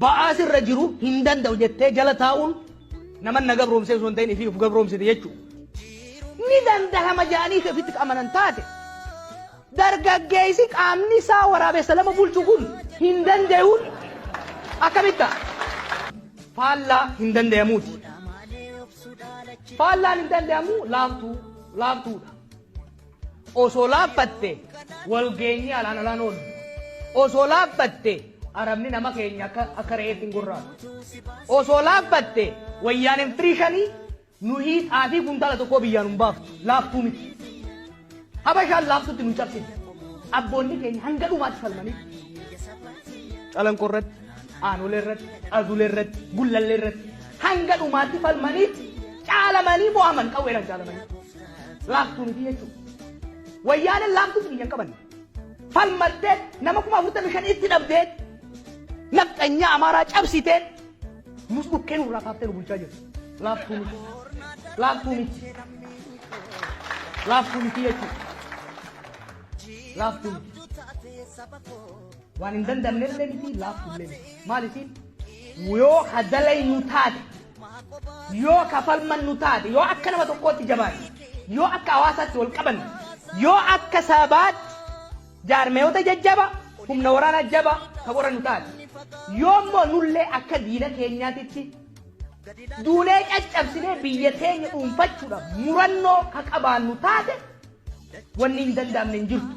ba'aas irra jiru hin danda'u jettee jala taa'uun naman na gabroomsee osoo hin ta'in ifii of gabroomsite jechuudha. Ni dandahama jedhanii ofitti amanan taate dargaggeessi qaamni isaa waraabessa lama bulchu kun hin danda'uun akkamitti faallaa hin danda'amuuti. Faallaan hin danda'amu laaftuudha. Osoo laaffatte walgeenyi alaan oolu. Osoo laaffatte arabni nama keenya akka re'eetti hin gurraatu. Osoo laaffatte wayyaanin firiishanii nuyi xaafii kuntaala tokkoo biyyaan hin baaftu. Laaftuu miti. Habashaan laaftuutti nu cabsiti. Abboonni keenya hanga dhumaatti falmanii. Calanqoo irratti, aanolee irratti, adulee irratti, gullallee irratti hanga dhumaatti falmanii caalamanii mo'aman qawweedhaan caalamanii. Laaftuu miti jechuudha. Wayyaanin laaftuutti biyyan qaban. Falmattee nama 45 itti dhabdee nafxanyaa amaaraa cabsitee nus bukkeen irraa kaaftee nu bulchaa jirti. Laaftuu miti. Laaftuu miti. Laaftuu miti jechuudha. Laaftuu miti. Waan hin danda'amnellee miti laaftuullee miti. Maal isiin? Yoo hadalay nu taate, yoo kafalman nu taate, yoo akka nama tokkootti jabaate, yoo akka hawaasaatti wal qaban, yoo akka sabaatti jaarmeeyota jajjaba, humna waraanaa jaba ka qoran nu taate, yoommoo nullee akka diina keenyaatitti duulee caccabsinee biyya teenya dhuunfachuudhaaf murannoo ka qabaannu taate wanni hin danda'amne hin jirtu.